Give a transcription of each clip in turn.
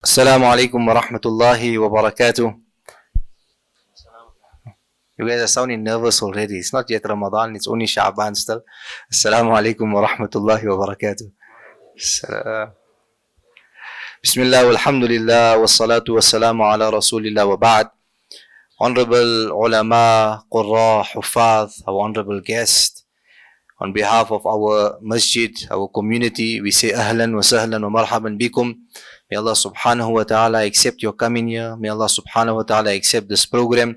Assalamu alaikum wa rahmatullahi wa barakatuh. You guys are sounding nervous already. It's not yet Ramadan, it's only Sha'ban still. Assalamu alaikum wa rahmatullahi wa barakatuh. Bismillah walhamdulillah wa salatu wa salamu ala rasulillah wa ba'd. Honorable ulama, qurra, huffadh, our honorable guest, on behalf of our masjid, our community, we say ahlan wa sahlan wa marhaban bikum. May Allah subhanahu wa ta'ala accept your coming here. May Allah subhanahu wa ta'ala accept this program.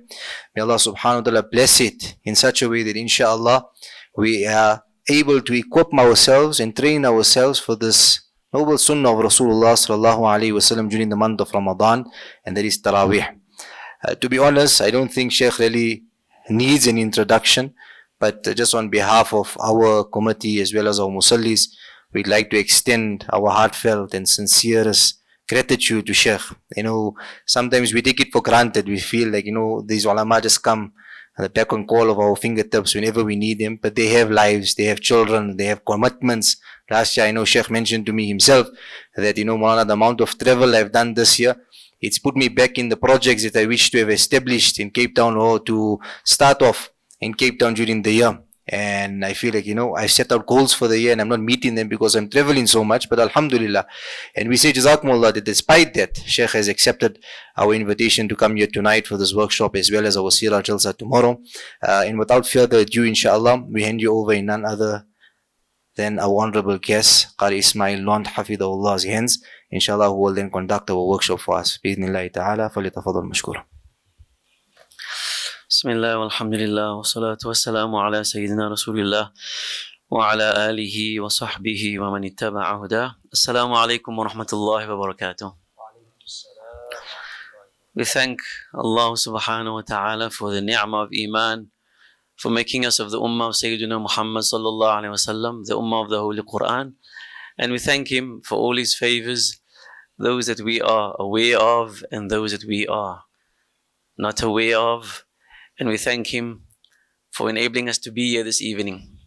May Allah subhanahu wa ta'ala bless it in such a way that inshallah we are able to equip ourselves and train ourselves for this noble sunnah of Rasulullah sallallahu alayhi wasallam during the month of Ramadan, and that is Taraweeh. To be honest, I don't think Sheikh really needs an introduction, but just on behalf of our committee as well as our musallis, we'd like to extend our heartfelt and sincerest gratitude to Sheikh. Sometimes we take it for granted. We feel like, these ulama just come at the beck and call of our fingertips whenever we need them, but they have lives, they have children, they have commitments. Last year, I know Sheikh mentioned to me himself that, Maulana, the amount of travel I've done this year, it's put me back in the projects that I wish to have established in Cape Town, or to start off in Cape Town during the year. And I feel like, I set out goals for the year and I'm not meeting them because I'm traveling so much, but alhamdulillah. And we say Jazakumullah that despite that, Sheikh has accepted our invitation to come here tonight for this workshop as well as our Sirah Jalsa tomorrow. And without further ado, inshallah, we hand you over in none other than our honorable guest, Qari Ismail Londt, Huffadh's hands, inshallah, who will then conduct our workshop for us. Bismillah ta'ala, falyatafaddal mashkura. Bismillah walhamdulillah wa salatu wa salamu ala Sayyidina Rasulillah wa ala alihi wa sahbihi wa man ittaba'a huda. Assalamu alaikum wa rahmatullahi wa barakatuh. We thank Allah subhanahu wa ta'ala for the ni'mah of Iman, for making us of the ummah of Sayyidina Muhammad sallallahu alayhi wa sallam, the ummah of the Holy Quran. And we thank Him for all His favors, those that we are aware of and those that we are not aware of. And we thank Him for enabling us to be here this evening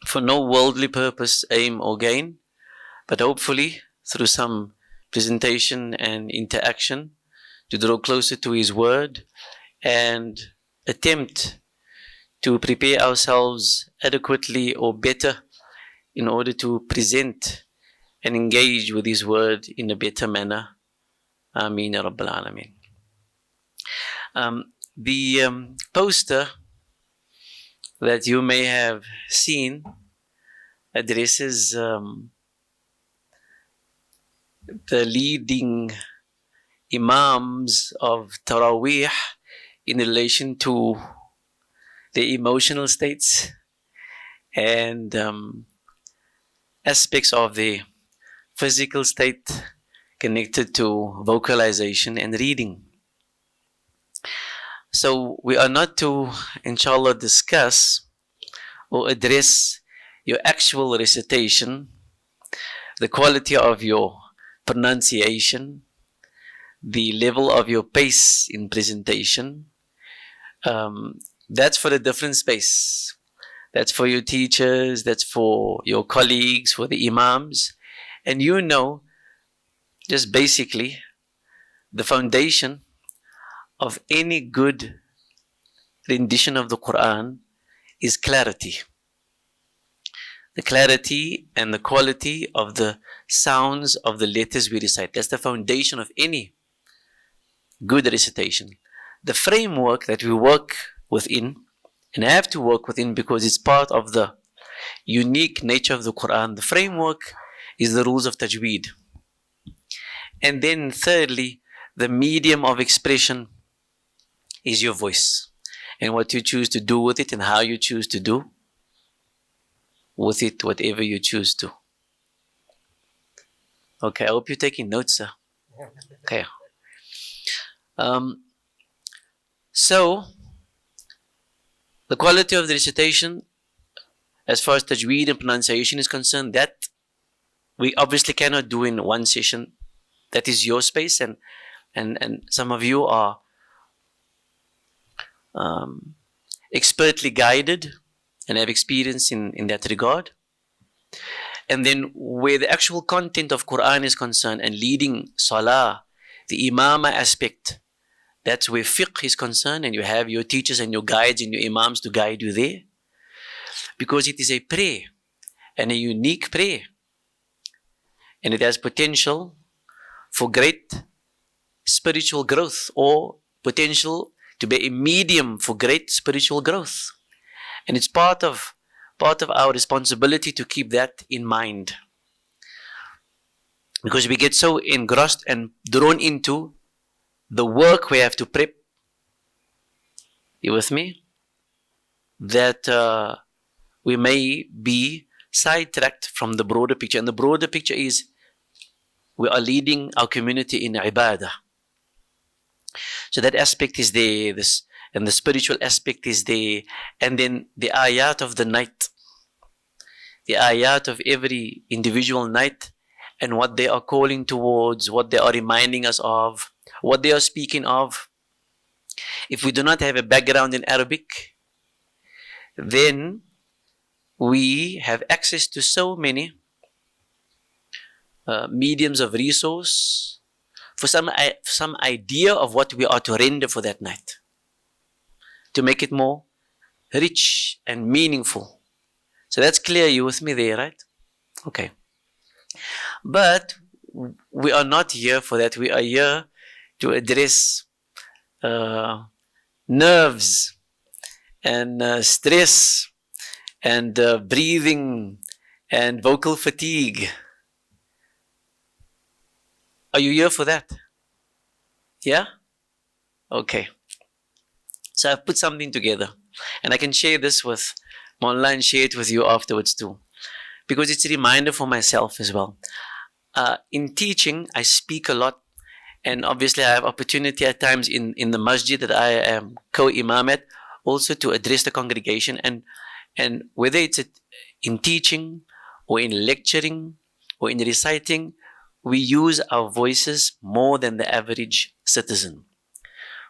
for no worldly purpose, aim or gain, but hopefully through some presentation and interaction to draw closer to His word and attempt to prepare ourselves adequately or better in order to present and engage with His word in a better manner. Ameen ya Rabbil Alameen. The poster that you may have seen addresses the leading imams of Taraweeh in relation to the emotional states and aspects of the physical state connected to vocalization and reading. So we are not to, inshallah, discuss or address your actual recitation, the quality of your pronunciation, the level of your pace in presentation. That's for a different space. That's for your teachers, that's for your colleagues, for the imams. And just basically, the foundation of any good rendition of the Quran is clarity. The clarity and the quality of the sounds of the letters we recite. That's the foundation of any good recitation. The framework that we work within and have to work within because it's part of the unique nature of the Quran. The framework is the rules of tajweed. And then thirdly, the medium of expression is your voice and what you choose to do with it and how you choose to do with it, whatever you choose to. Okay, I hope you're taking notes, sir. Okay. So, the quality of the recitation, as far as tajweed and pronunciation is concerned, that we obviously cannot do in one session. That is your space, and some of you are expertly guided and have experience in that regard. And then where the actual content of Quran is concerned and leading salah, the imama aspect, that's where fiqh is concerned, and you have your teachers and your guides and your imams to guide you there. Because it is a prayer, and a unique prayer. And it has potential for great spiritual growth, or potential to be a medium for great spiritual growth. And it's part of our responsibility to keep that in mind. Because we get so engrossed and drawn into the work we have to prep. You with me? That we may be sidetracked from the broader picture. And the broader picture is we are leading our community in ibadah. So that aspect is there, and the spiritual aspect is there. And then the ayat of the night, the ayat of every individual night, and what they are calling towards, what they are reminding us of, what they are speaking of. If we do not have a background in Arabic, then we have access to so many mediums of resource for some idea of what we are to render for that night, to make it more rich and meaningful. So that's clear. You with me there, right? Okay. But we are not here for that. We are here to address nerves and stress and breathing and vocal fatigue. Are you here for that? Yeah? Okay. So I've put something together, and I can share this with online, share it with you afterwards too, because it's a reminder for myself as well. In teaching, I speak a lot, and obviously I have opportunity at times in the masjid that I am co-imam at, also to address the congregation, and whether it's in teaching or in lecturing or in reciting, we use our voices more than the average citizen.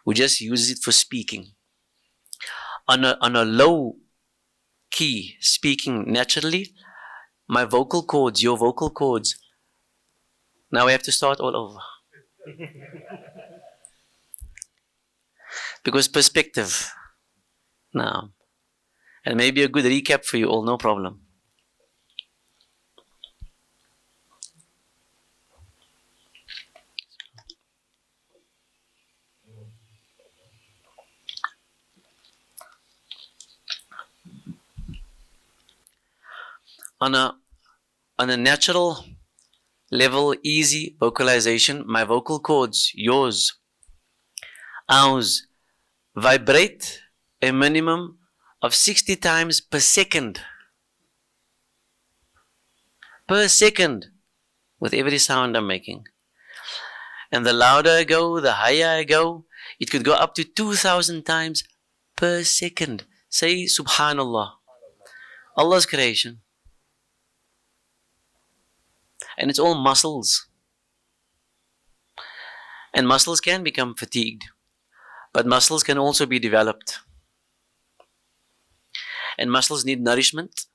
We just use it for speaking. On a low key, speaking naturally, my vocal cords, your vocal cords, now we have to start all over. Because perspective. Now, and maybe a good recap for you all, no problem. On a natural level, easy vocalization, my vocal cords, yours, ours, vibrate a minimum of 60 times per second. Per second, with every sound I'm making. And the louder I go, the higher I go, it could go up to 2,000 times per second. Say Subhanallah. Allah's creation. And it's all muscles. And muscles can become fatigued. But muscles can also be developed. And muscles need nourishment.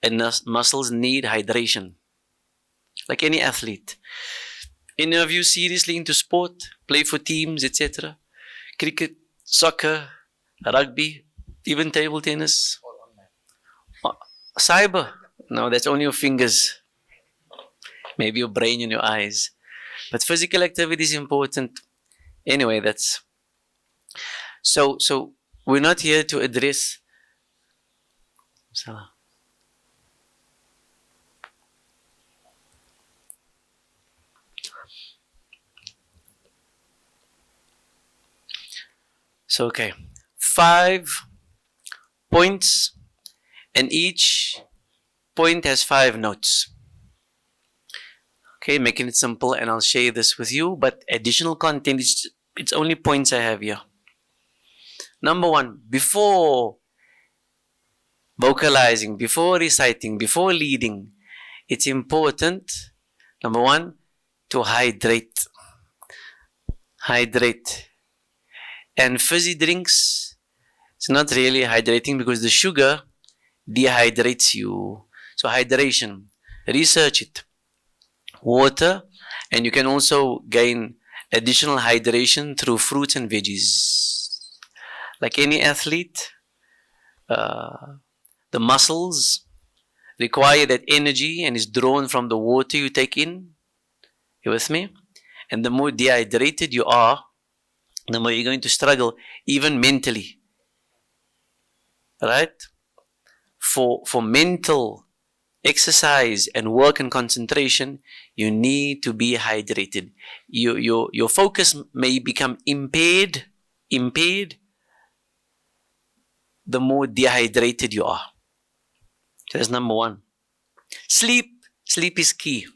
And muscles need hydration. Like any athlete. Any of you seriously into sport, play for teams, etc.? Cricket, soccer, rugby, even table tennis? Cyber? No, that's only your fingers. Maybe your brain and your eyes. But physical activity is important. Anyway, that's... So we're not here to address... So, okay. 5 points, and each point has 5 notes. Okay, making it simple, and I'll share this with you, but additional content, it's only points I have here. Number 1, before vocalizing, before reciting, before leading, it's important, number 1, to hydrate. Hydrate. And fizzy drinks, it's not really hydrating because the sugar dehydrates you. So hydration. Research it. Water, and you can also gain additional hydration through fruits and veggies. Like any athlete, the muscles require that energy and is drawn from the water you take in. You with me? And the more dehydrated you are, the more you're going to struggle, even mentally. Right? For mental exercise and work and concentration, you need to be hydrated. Your focus may become impaired the more dehydrated you are. So that's number one. Sleep is key.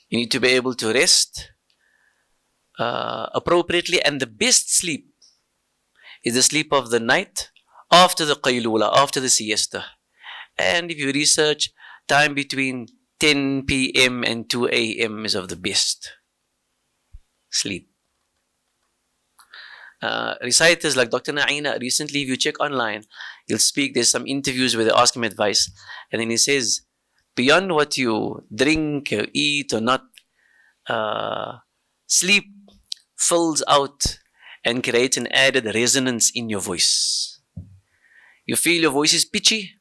You need to be able to rest appropriately, and the best sleep is the sleep of the night after the qaylula, after the siesta. And if you research, time between 10 p.m. and 2 a.m. is of the best sleep. Reciters like Dr. Naina, recently, if you check online, he'll speak, there's some interviews where they ask him advice, and then he says, beyond what you drink or eat or not, sleep fills out and creates an added resonance in your voice. You feel your voice is pitchy?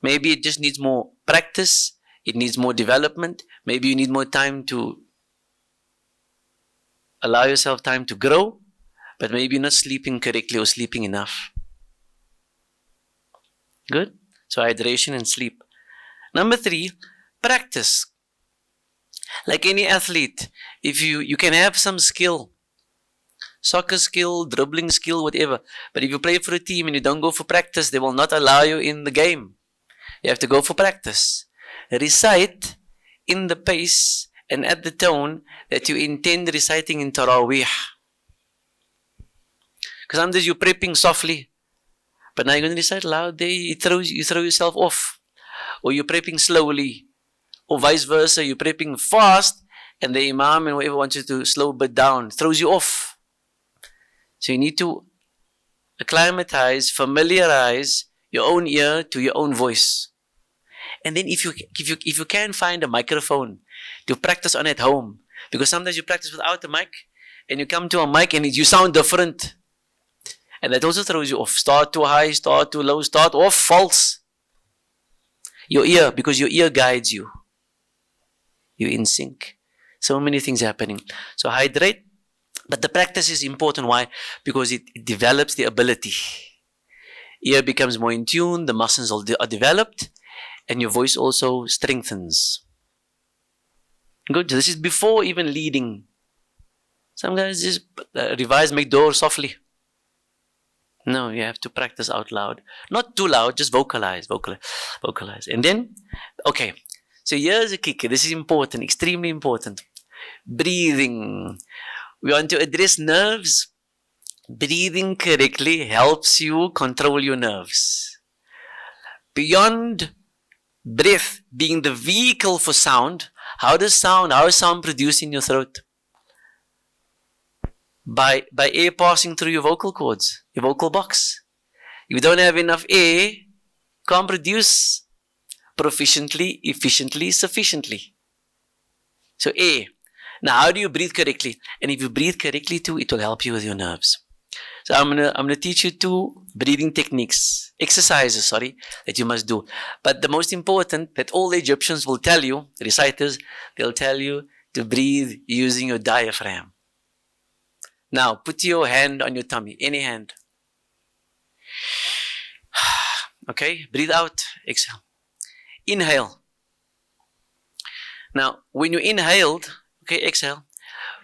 Maybe it just needs more practice, it needs more development, maybe you need more time to allow yourself time to grow, but maybe you're not sleeping correctly or sleeping enough. Good? So hydration and sleep. Number 3, practice. Like any athlete, if you can have some skill, soccer skill, dribbling skill, whatever, but if you play for a team and you don't go for practice, they will not allow you in the game. You have to go for practice. Recite in the pace and at the tone that you intend reciting in Taraweeh. Because sometimes you're prepping softly, but now you're going to recite loud, you throw yourself off. Or you're prepping slowly, or vice versa, you're prepping fast, and the imam and whoever wants you to slow a bit down, throws you off. So you need to acclimatize, familiarize your own ear to your own voice. And then if you can find a microphone to practice on at home, because sometimes you practice without a mic, and you come to a mic and you sound different. And that also throws you off. Start too high, start too low, start off, false. Your ear, because your ear guides you. You're in sync. So many things happening. So hydrate, but the practice is important. Why? Because it develops the ability. Ear becomes more in tune, the muscles are developed, and your voice also strengthens. Good. This is before even leading. Some guys just revise, make door softly. No, you have to practice out loud. Not too loud, just vocalize. And then, okay, so here's a kicker. This is important, extremely important. Breathing. We want to address nerves. Breathing correctly helps you control your nerves. Beyond breath being the vehicle for sound, how is sound produced in your throat? By air passing through your vocal cords, your vocal box. If you don't have enough air, can't produce proficiently, efficiently, sufficiently. So air. Now how do you breathe correctly? And if you breathe correctly too, it will help you with your nerves. So I'm gonna teach you 2 breathing techniques, exercises, that you must do. But the most important that all the Egyptians will tell you, reciters, they'll tell you to breathe using your diaphragm. Now, put your hand on your tummy, any hand. Okay, breathe out, exhale. Inhale. Now, when you inhaled, okay, exhale.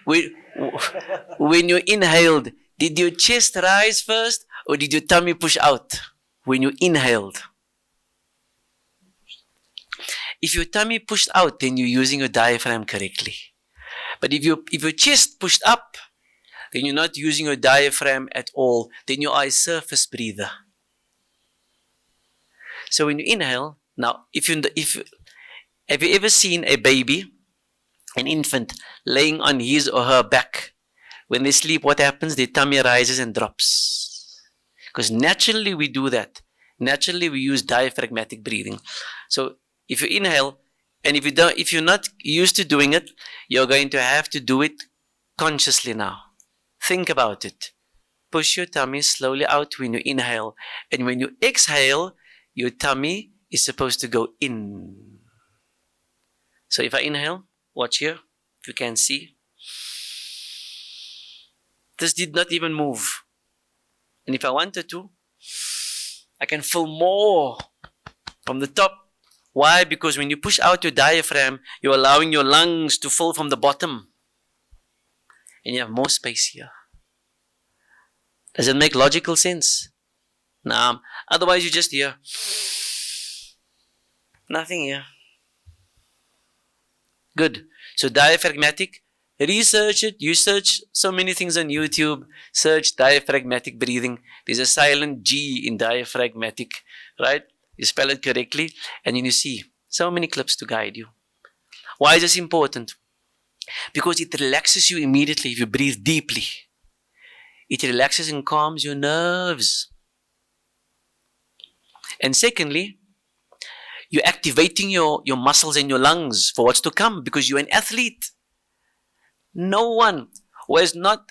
When you inhaled, did your chest rise first or did your tummy push out when you inhaled? If your tummy pushed out, then you're using your diaphragm correctly. But if your chest pushed up, then you're not using your diaphragm at all. Then you are a surface breather. So when you inhale, now have you ever seen a baby, an infant, laying on his or her back? When they sleep, what happens? Their tummy rises and drops. Because naturally we do that. Naturally we use diaphragmatic breathing. So if you inhale, And if you're not used to doing it, you're going to have to do it consciously now. Think about it. Push your tummy slowly out when you inhale. And when you exhale, your tummy is supposed to go in. So if I inhale, watch here, if you can see. This did not even move. And if I wanted to, I can fill more from the top. Why? Because when you push out your diaphragm, you're allowing your lungs to fill from the bottom. And you have more space here. Does it make logical sense? Nah. Otherwise you just hear nothing here. Good. So diaphragmatic, research it. You search so many things on YouTube. Search diaphragmatic breathing. There's a silent G in diaphragmatic, right? You spell it correctly and then you see so many clips to guide you. Why is this important? Because it relaxes you immediately if you breathe deeply. It relaxes and calms your nerves. And secondly, you're activating your muscles and your lungs for what's to come because you're an athlete. No one who has not,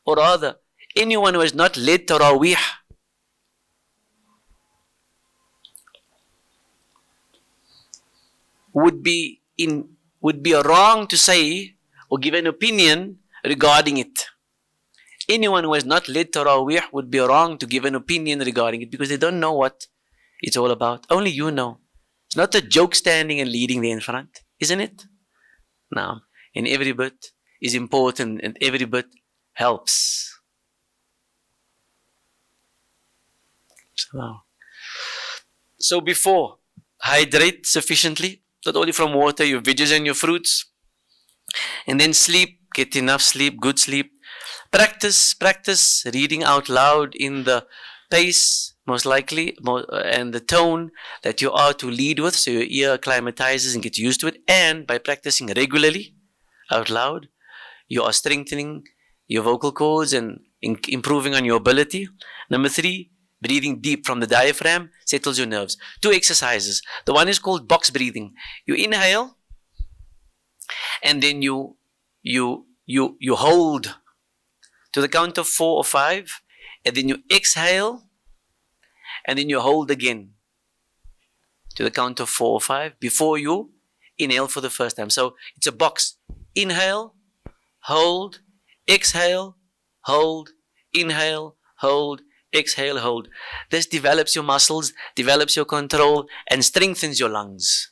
or rather, anyone who has not led Taraweeh would be wrong to say or give an opinion regarding it. Anyone who has not led Taraweeh would be wrong to give an opinion regarding it because they don't know what it's all about. Only you know. It's not a joke standing and leading there in front, isn't it? Now, and every bit is important and every bit helps. So before, hydrate sufficiently, not only from water, your veggies and your fruits. And then sleep, get enough sleep, good sleep. Practice reading out loud in the pace, most likely, and the tone that you are to lead with, so your ear acclimatizes and gets used to it. And by practicing regularly out loud, you are strengthening your vocal cords and improving on your ability. Number 3, breathing deep from the diaphragm settles your nerves. 2 exercises. The one is called box breathing. You inhale, and then you hold to the count of 4 or 5, and then you exhale, and then you hold again to the count of 4 or 5 before you inhale for the first time. So it's a box. Inhale, hold, exhale, hold, inhale, hold, exhale, hold. This develops your muscles, develops your control, and strengthens your lungs.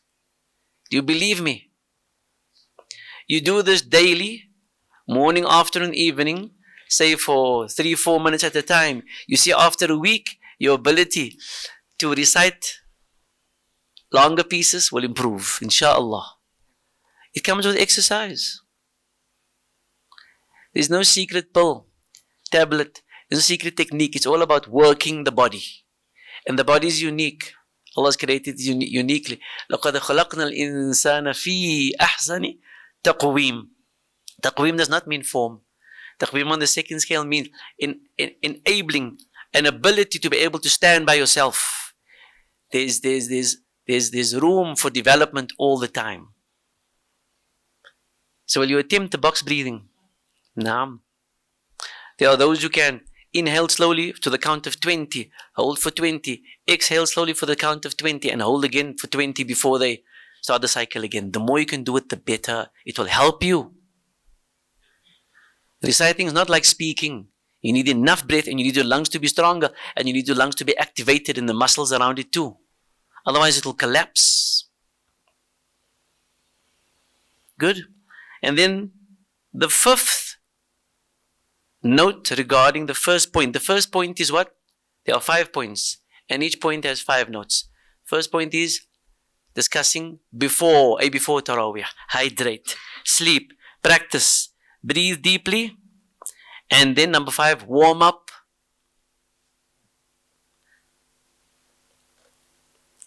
Do you believe me? You do this daily, morning, afternoon, evening, say for 3-4 minutes at a time. You see, after a week, your ability to recite longer pieces will improve, inshallah. It comes with exercise. There's no secret pill, tablet, there's no secret technique. It's all about working the body. And the body is unique. Allah has created it uniquely. لَقَدْ خَلَقْنَا الْإِنسَانَ فِي أَحْسَنِ تَقْوِيمٍ. Taqweem does not mean form. Taqweem on the second scale means enabling an ability to be able to stand by yourself. There's room for development all the time. So will you attempt the box breathing? Naam. There are those who can inhale slowly to the count of 20, hold for 20, exhale slowly for the count of 20, and hold again for 20 before they start the cycle again. The more you can do it, the better. It will help you. Reciting is not like speaking. You need enough breath and you need your lungs to be stronger and you need your lungs to be activated and the muscles around it too. Otherwise it will collapse. Good. And then the 5th note regarding the first point. The first point is what? There are 5 points and each point has 5 notes. First point is discussing before Taraweeh. Hydrate, sleep, practice, breathe deeply, and then number 5, warm up.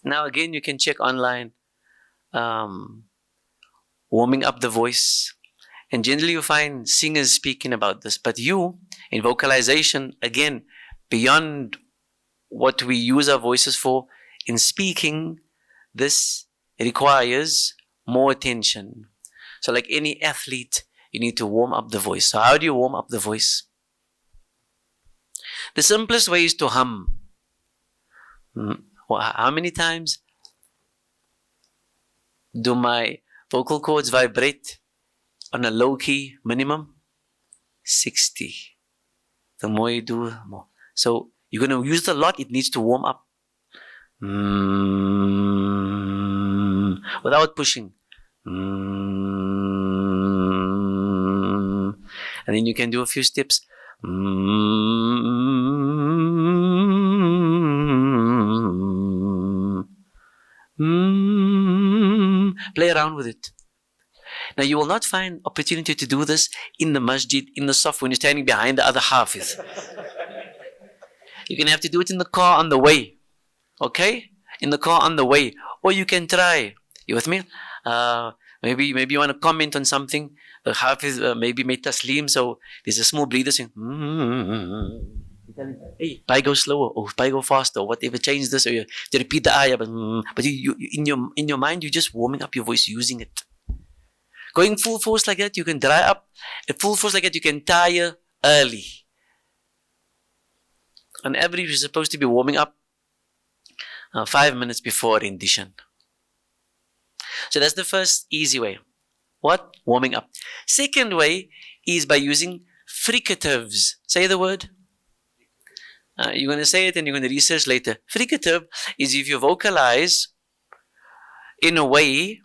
Now again, you can check online, warming up the voice, and generally you find singers speaking about this. But you, in vocalization, again, beyond what we use our voices for, in speaking, this requires more attention. So like any athlete, you need to warm up the voice. So how do you warm up the voice? The simplest way is to hum. How many times do my vocal cords vibrate on a low key minimum? 60. The more you do, the more. So you're going to use it a lot, it needs to warm up. Without pushing. And then you can do a few steps. Play around with it. Now you will not find opportunity to do this in the masjid, in the saf, when you're standing behind the other hafiz. You're going to have to do it in the car on the way. Okay? In the car on the way. Or you can try. You with me? Maybe you want to comment on something. The hafiz maybe made taslim, so there's a small breather saying, hey, I go slower, or I go faster, or whatever, change this, or you to repeat the ayah, but you in your mind, you're just warming up your voice, using it. Going full force like that, you can dry up. At full force like that, you can tire early. On average, you're supposed to be warming up 5 minutes before rendition. So that's the first easy way. What? Warming up. Second way is by using fricatives. Say the word. You're going to say it and you're going to research later. Fricative is if you vocalize in a way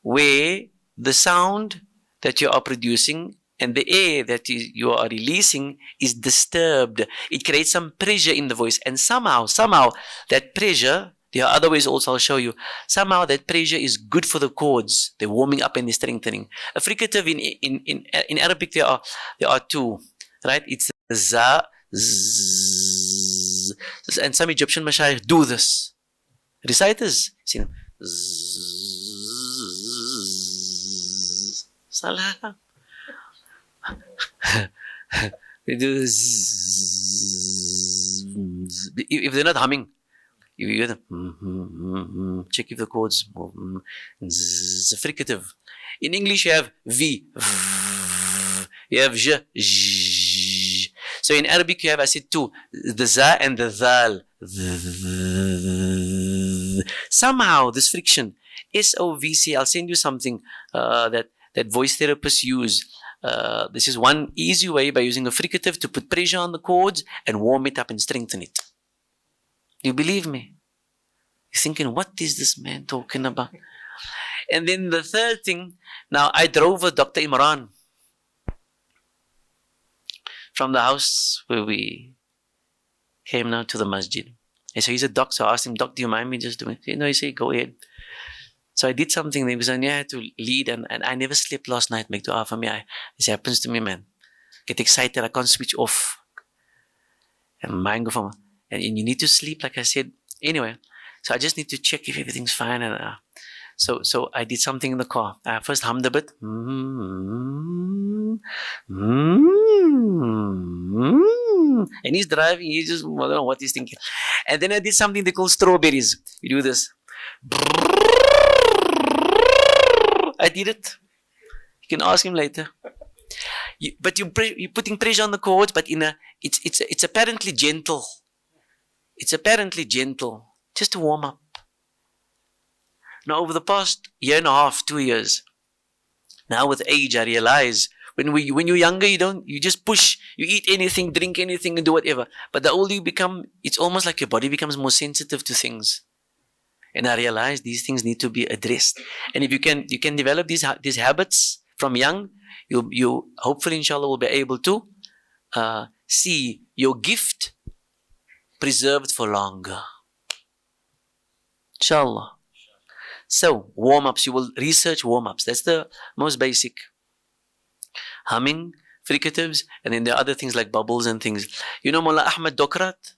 where the sound that you are producing and the air that you are releasing is disturbed. It creates some pressure in the voice, and somehow that pressure, there are other ways also I'll show you, somehow that pressure is good for the chords. They're warming up and they're strengthening. A fricative in Arabic there are two, right? It's the za, z, and some Egyptian mashayikh do this. Reciters, see them. Salah. They do this. If they're not humming, you hear them. Check if the chords move. It's a fricative. In English, you have V. You have J. So in Arabic, you have, I said, two. The za and the dhal. Somehow, this friction, SOVC, I'll send you something that voice therapists use. This is one easy way by using a fricative to put pressure on the chords and warm it up and strengthen it. You believe me? You're thinking, what is this man talking about? And then the third thing, now I drove with Dr. Imran from the house where we came now to the masjid. And so he's a doctor, so I asked him, Doc, do you mind me just doing it? No, he said, go ahead. So I did something because I knew I had to lead, and I never slept last night. Make dua for me. This happens to me, man. Get excited, I can't switch off. And mind go from, and you need to sleep, like I said. Anyway, so I just need to check if everything's fine. And so I did something in the car. I first hummed a bit. And he's driving, he just, I don't know what he's thinking. And then I did something they call strawberries. You do this. I did it. You can ask him later. But you're putting pressure on the chords, but it's apparently gentle. It's apparently gentle, just to warm up. Now, over the past year and a half, 2 years, now with age, I realize when you're younger, you just push, you eat anything, drink anything, and do whatever. But the older you become, it's almost like your body becomes more sensitive to things. And I realized these things need to be addressed. And if you can develop these habits from young, you hopefully, inshallah, will be able to see your gift preserved for longer. Inshallah. So, warm-ups, you will research warm-ups. That's the most basic. Humming, fricatives, and then there are other things like bubbles and things. You know Mullah Ahmed Dokrat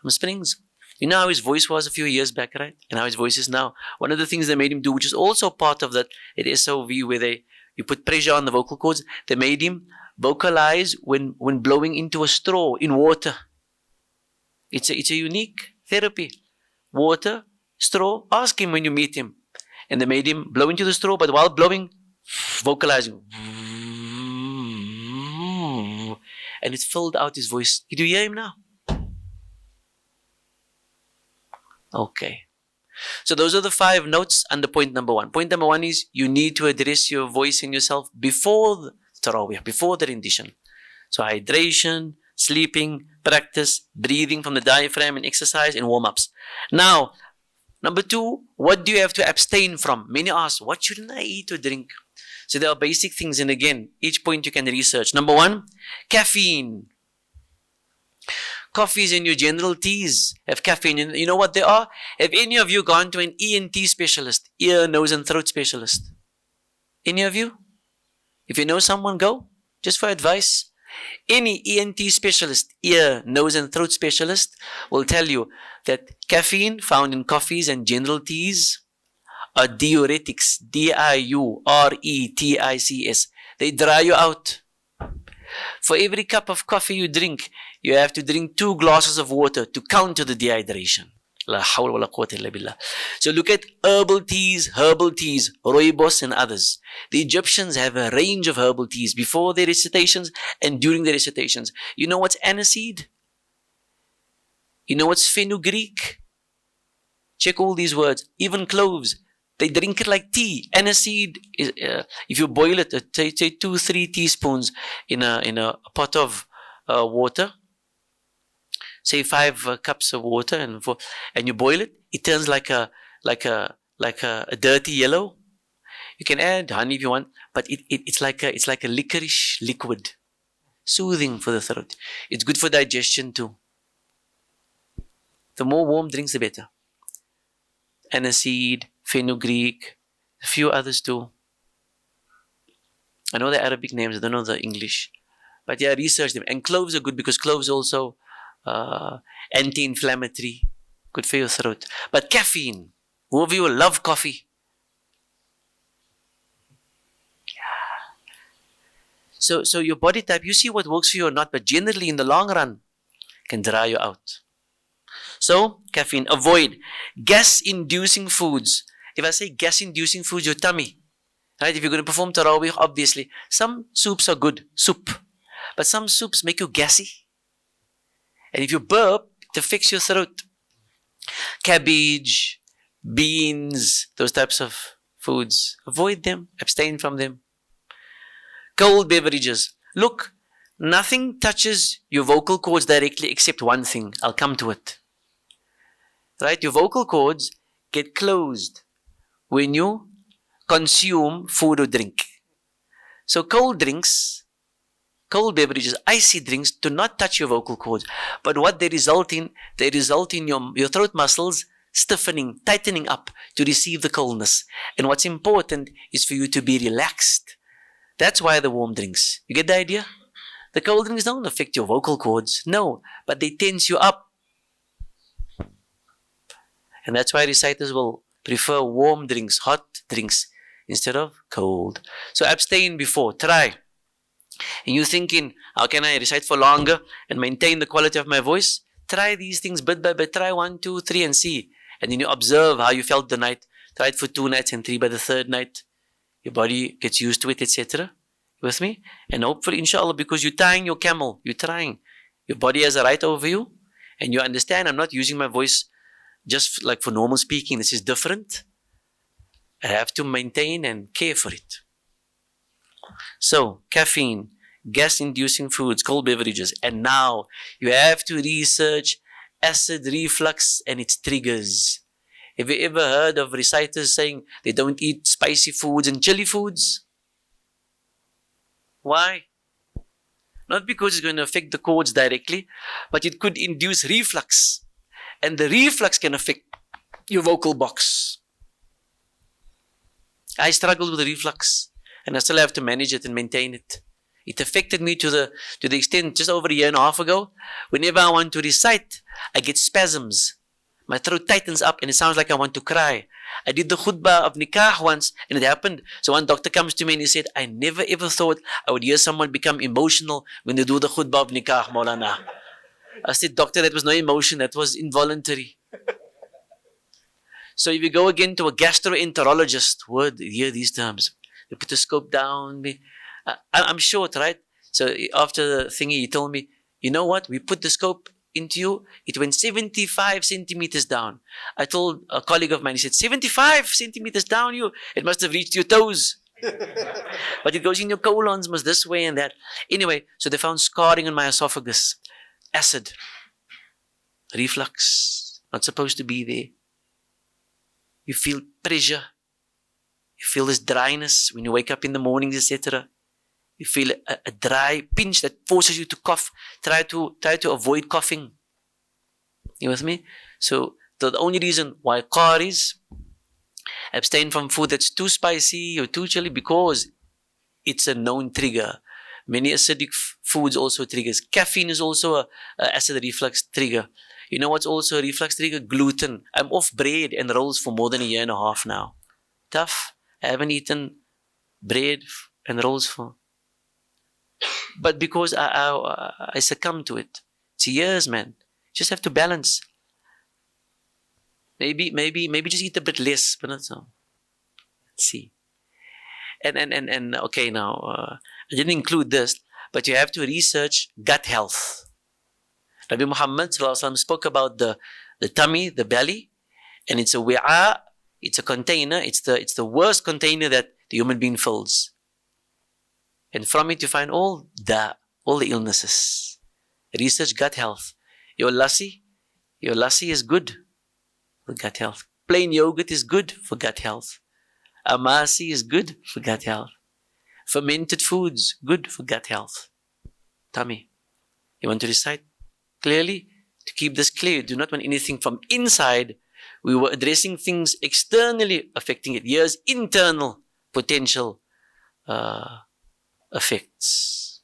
from Springs? You know how his voice was a few years back, right? And how his voice is now. One of the things they made him do, which is also part of that at SOV, where you put pressure on the vocal cords, they made him vocalize when blowing into a straw in water. It's a unique therapy. Water, straw, ask him when you meet him. And they made him blow into the straw, but while blowing, vocalizing. And it filled out his voice. Did you hear him now? Okay. So those are the 5 notes under point number 1. Point number 1 is you need to address your voice and yourself before the Taraweeh, before the rendition. So hydration, sleeping, practice, breathing from the diaphragm and exercise and warm-ups. Now, number 2, what do you have to abstain from? Many ask, what shouldn't I eat or drink? So there are basic things, and again, each point you can research. Number 1, caffeine. Coffees and your general teas have caffeine. And you know what they are? Have any of you gone to an ENT specialist, ear, nose and throat specialist? Any of you? If you know someone, go. Just for advice. Any ENT specialist, ear, nose and throat specialist will tell you that caffeine found in coffees and general teas are diuretics. D-I-U-R-E-T-I-C-S. They dry you out. For every cup of coffee you drink, you have to drink 2 glasses of water to counter the dehydration. La hawla wa la quwwata illa billah. So look at herbal teas, rooibos and others. The Egyptians have a range of herbal teas before their recitations and during their recitations. You know what's aniseed? You know what's fenugreek? Check all these words. Even cloves. They drink it like tea. Aniseed, if you boil it, say 2-3 teaspoons in a pot of water. Say 5 cups of water, and you boil it. It turns like a dirty yellow. You can add honey if you want, but it's like a licorice liquid, soothing for the throat. It's good for digestion too. The more warm drinks, the better. Aniseed, fenugreek, a few others too. I know the Arabic names, I don't know the English. But yeah, research them. And cloves are good because cloves also anti-inflammatory, good for your throat. But caffeine, who of you love coffee? So your body type, you see what works for you or not, but generally in the long run, can dry you out. So, caffeine, avoid gas-inducing foods. If I say gas-inducing foods, your tummy. Right? If you're going to perform Taraweeh, obviously, some soups are good, soup. But some soups make you gassy. And if you burp, it affects your throat. Cabbage, beans, those types of foods. Avoid them, abstain from them. Cold beverages. Look, nothing touches your vocal cords directly except one thing. I'll come to it. Right? Your vocal cords get closed when you consume food or drink. So cold drinks, cold beverages, icy drinks do not touch your vocal cords. But what they result in your throat muscles stiffening, tightening up to receive the coldness. And what's important is for you to be relaxed. That's why the warm drinks. You get the idea? The cold drinks don't affect your vocal cords. No, but they tense you up. And that's why reciters will prefer warm drinks, hot drinks, instead of cold. So abstain before. Try. And you're thinking, how can I recite for longer and maintain the quality of my voice? Try these things bit by bit. Try 1, 2, 3 and see. And then you observe how you felt the night. Try it for 2 nights and 3. By the 3rd night, your body gets used to it, etc. With me? And hopefully, inshallah, because you're tying your camel, you're trying. Your body has a right over you. And you understand, I'm not using my voice just like for normal speaking. This is different. I have to maintain and care for it. So, caffeine, gas-inducing foods, cold beverages. And now, you have to research acid reflux and its triggers. Have you ever heard of reciters saying they don't eat spicy foods and chili foods? Why? Not because it's going to affect the cords directly, but it could induce reflux. And the reflux can affect your vocal box. I struggled with reflux, and I still have to manage it and maintain it. It affected me to the extent just over a year and a half ago. Whenever I want to recite, I get spasms. My throat tightens up and it sounds like I want to cry. I did the khutbah of nikah once and it happened. So one doctor comes to me and he said, I never ever thought I would hear someone become emotional when they do the khutbah of nikah, Maulana. I said, doctor, that was no emotion, that was involuntary. So if you go again to a gastroenterologist, hear these terms. They put the scope down. I'm short, right? So after the thingy, he told me, you know what? We put the scope into you. It went 75 centimeters down. I told a colleague of mine, he said, 75 centimeters down you? It must have reached your toes. But it goes in your colons, must this way and that. Anyway, so they found scarring on my esophagus. Acid. Reflux. Not supposed to be there. You feel pressure. You feel this dryness when you wake up in the mornings, etc. You feel a dry pinch that forces you to cough. Try to avoid coughing. You with me? So the only reason why qaris abstain from food that's too spicy or too chilly, because it's a known trigger. Many acidic foods also triggers. Caffeine is also a acid reflux trigger. You know what's also a reflux trigger? Gluten. I'm off bread and rolls for more than a year and a half now. Tough. I haven't eaten bread and rolls for. But because I succumbed to it. It's years, man. Just have to balance. Maybe just eat a bit less, but not so. Let's see. And okay, now I didn't include this, but you have to research gut health. Nabi Muhammad spoke about the tummy, the belly, and it's a wi'a, it's a container, it's the worst container that the human being fills. And from it you find all the illnesses. Research gut health. Your lassi is good for gut health. Plain yogurt is good for gut health. Amasi is good for gut health. Fermented foods, good for gut health. Tummy. You want to recite clearly? To keep this clear, you do not want anything from inside. We were addressing things externally affecting it. Here's internal potential effects.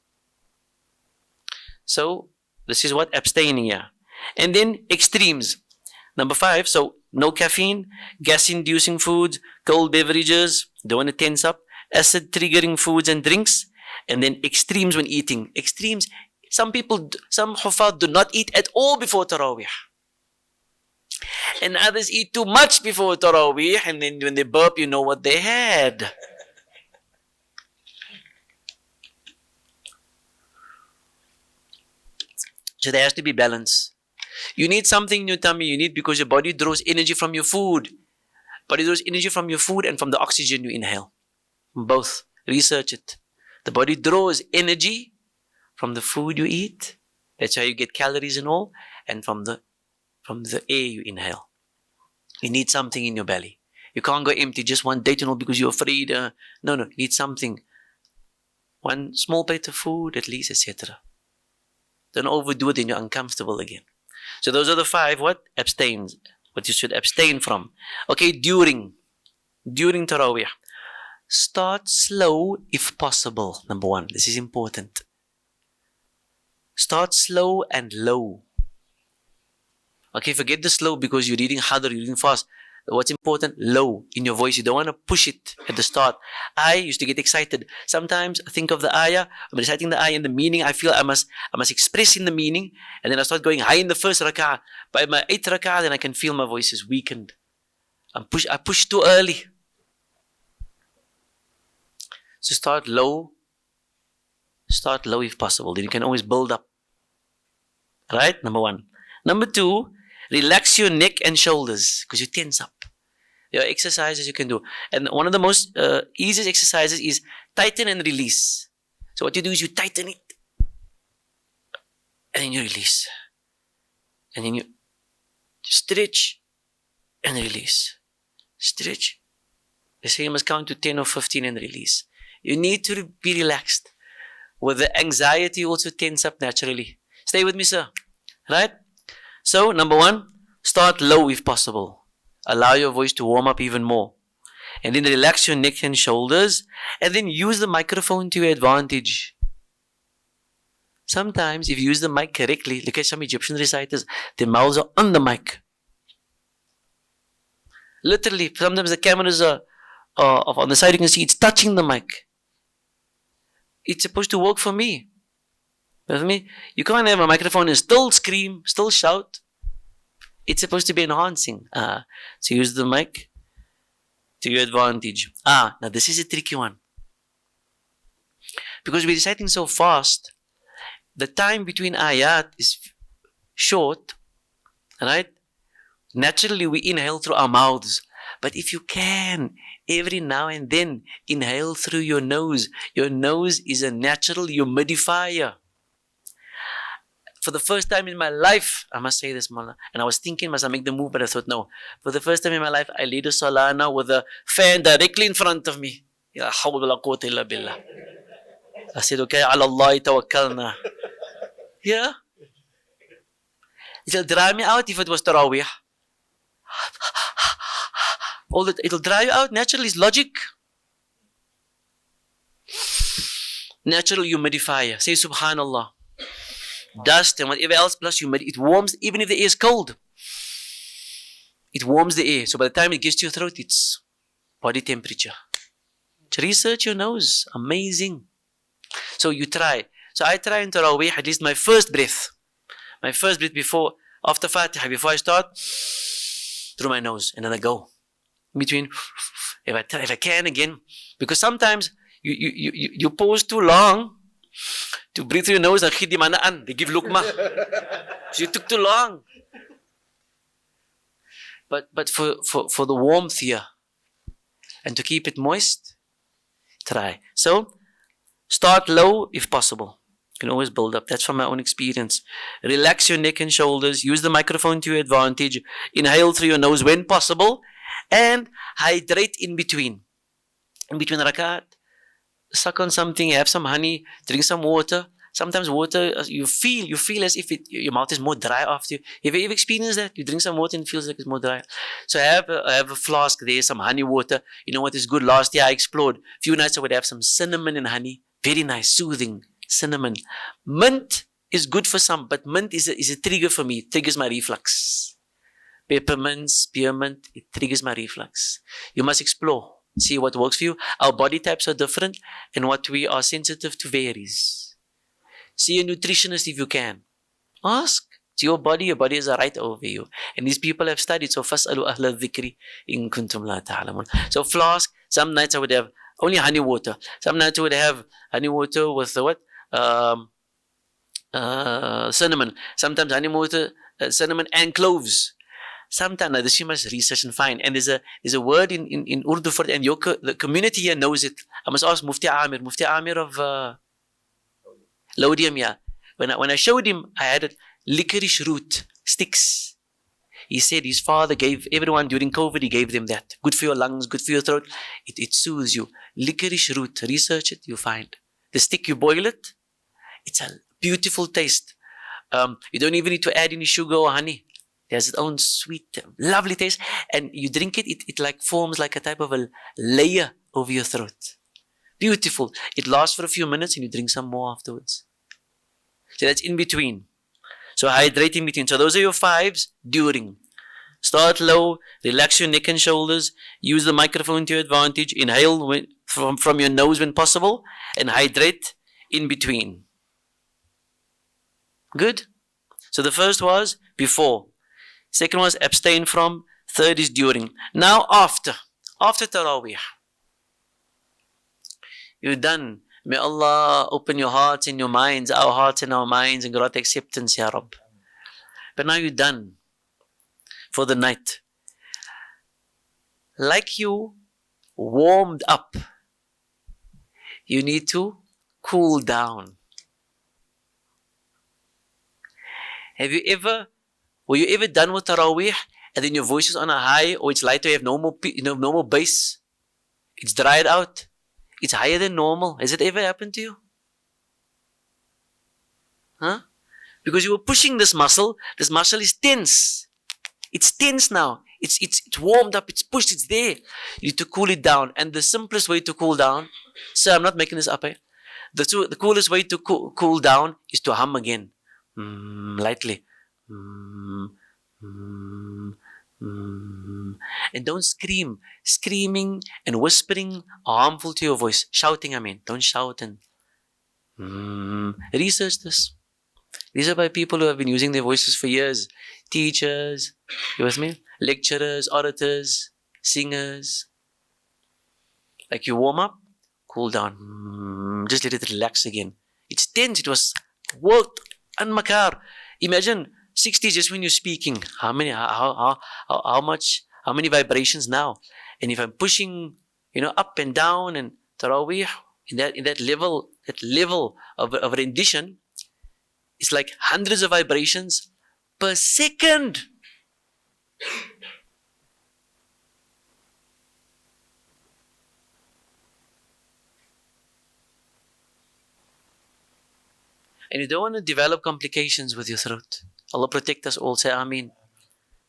So, this is what abstaining here. And then extremes. Number 5, so no caffeine, gas-inducing foods, cold beverages, don't want to tense up, acid-triggering foods and drinks, and then extremes when eating. Extremes, some Huffadh do not eat at all before Taraweeh. And others eat too much before Taraweeh, and then when they burp, you know what they had. So there has to be balance. You need something in your tummy. You need, because your body draws energy from your food. Body draws energy from your food and from the oxygen you inhale. Both. Research it. The body draws energy from the food you eat. That's how you get calories and all. And from the air you inhale. You need something in your belly. You can't go empty. Just one day to know because you're afraid. No. You need something. One small plate of food at least, etc. Don't overdo it and you're uncomfortable again. So those are the 5 what you should abstain from. Okay, during Taraweeh. Start slow if possible. Number 1. This is important. Start slow and low. Okay, forget the slow because you're reading harder, you're reading fast. What's important? Low in your voice. You don't want to push it at the start. I used to get excited. Sometimes I think of the ayah, I'm reciting the ayah and the meaning. I feel I must express in the meaning, and then I start going high in the first rak'ah. By my 8th rak'ah, then I can feel my voice is weakened. I push too early. So start low. Start low if possible. Then you can always build up. Right? Number 1. Number 2, relax your neck and shoulders because you tense up. There are exercises you can do. And one of the most easiest exercises is tighten and release. So what you do is you tighten it. And then you release. And then you stretch and release. Stretch. They say you must count to 10 or 15 and release. You need to be relaxed. With the anxiety also tense up naturally. Stay with me, sir. Right? So, number 1, start low if possible. Allow your voice to warm up even more. And then relax your neck and shoulders. And then use the microphone to your advantage. Sometimes, if you use the mic correctly, look at some Egyptian reciters, their mouths are on the mic. Literally, sometimes the cameras are on the side, you can see it's touching the mic. It's supposed to work for me. You can't have a microphone and still scream, still shout. It's supposed to be enhancing. So use the mic to your advantage. Now this is a tricky one. Because we're reciting so fast, the time between ayat is short, right? Naturally, we inhale through our mouths. But if you can, every now and then, inhale through your nose. Your nose is a natural humidifier. For the first time in my life, I must say this, Mullah, and I was thinking, must I make the move? But I thought, no. For the first time in my life, I laid a salah now with a fan directly in front of me. Ya hawla wa la quwwata illa billah. I said, okay, ala Allah tawakkalna. Yeah. It'll dry me out if it was Taraweeh. It'll dry you out naturally. It's logic. Natural humidifier. Say subhanallah. Dust and whatever else plus humidity. It warms even if the air is cold. It warms the air. So by the time it gets to your throat, it's body temperature. Research your nose. Amazing. So you try. So I try in Taraweeh at least my first breath. My first breath after Fatiha, before I start, through my nose. And then I go. In between, if I can again. Because sometimes you pause too long to breathe through your nose and khidi manaan. They give lukma. So you took too long. But for the warmth here and to keep it moist, try. So start low if possible. You can always build up. That's from my own experience. Relax your neck and shoulders. Use the microphone to your advantage. Inhale through your nose when possible. And hydrate in between. In between rakat. Suck on something. Have some honey. Drink some water. Sometimes water, you feel as if your mouth is more dry after. Have you ever experienced that? You drink some water and it feels like it's more dry. So I have a flask there, some honey water. You know what is good? Last year I explored. Few nights I would have some cinnamon and honey. Very nice, soothing. Cinnamon. Mint is good for some, but mint is a trigger for me. It triggers my reflux. Peppermint, spearmint, it triggers my reflux. You must explore. See what works for you. Our body types are different and what we are sensitive to varies. See a nutritionist if you can. Ask. It's your body is right over you. And these people have studied. So فَاسْأَلُوا أَهْلَ الذِّكْرِ إِن كُنْتُمْ لَا تَعْلَمُونَ. So flask. Some nights I would have only honey water. Some nights I would have honey water with what? Cinnamon. Sometimes honey water, cinnamon and cloves. Sometimes this you must research and find. And there's a word in Urdu for it, and the community here knows it. I must ask Mufti Amir of Laudium, yeah. When I showed him, I had a licorice root, sticks. He said his father gave everyone during COVID, he gave them that. Good for your lungs, good for your throat. It soothes you. Licorice root, research it, you find. The stick, you boil it. It's a beautiful taste. You don't even need to add any sugar or honey. It has its own sweet, lovely taste. And you drink it, it like forms like a type of a layer over your throat. Beautiful. It lasts for a few minutes and you drink some more afterwards. So that's in between. So hydrate in between. So those are your fives during. Start low, relax your neck and shoulders, use the microphone to your advantage, inhale from your nose when possible, and hydrate in between. Good? So the first was before. Second was abstain from. Third is during. Now after Taraweeh. You're done. May Allah open your hearts and your minds, our hearts and our minds, and grant acceptance, Ya Rabb. But now you're done for the night. Like you warmed up, you need to cool down. Were you ever done with Taraweeh and then your voice is on a high, or it's lighter, you have normal bass? It's dried out. It's higher than normal. Has it ever happened to you? Huh? Because you were pushing this muscle. This muscle is tense. It's tense now. It's warmed up. It's pushed. It's there. You need to cool it down. And the simplest way to cool down, sir, I'm not making this up. The coolest way to cool down is to hum again. Lightly. And don't scream. Screaming and whispering are harmful to your voice. Shouting, I mean. Don't shout and research this. These are by people who have been using their voices for years. Teachers, you with me? Lecturers, orators, singers. Like you warm up, cool down. Just let it relax again. It's tense. It was worked and makar. Imagine 60 just when you're speaking. How many vibrations now? And if I'm pushing, up and down and Taraweeh in that level of rendition, it's like hundreds of vibrations per second. And you don't want to develop complications with your throat. Allah protect us all, say Ameen.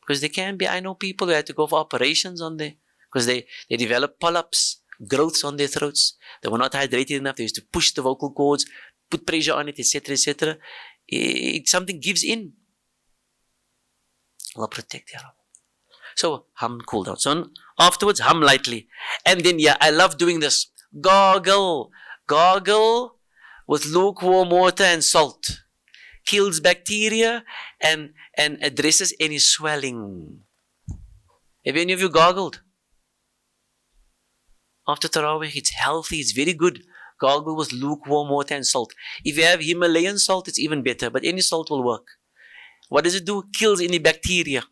Because they can be, I know people who had to go for operations on there because they developed polyps, growths on their throats. They were not hydrated enough. They used to push the vocal cords, put pressure on it, etc., etc. Something gives in. Allah protect, Ya Rabbi. So, hum, cool down. So, afterwards, hum lightly. And then, I love doing this. Gargle. Gargle with lukewarm water and salt. Kills bacteria and addresses any swelling. Have any of you gargled? After Taraweeh, it's healthy, it's very good. Gargle with lukewarm water and salt. If you have Himalayan salt, it's even better, but any salt will work. What does it do? Kills any bacteria.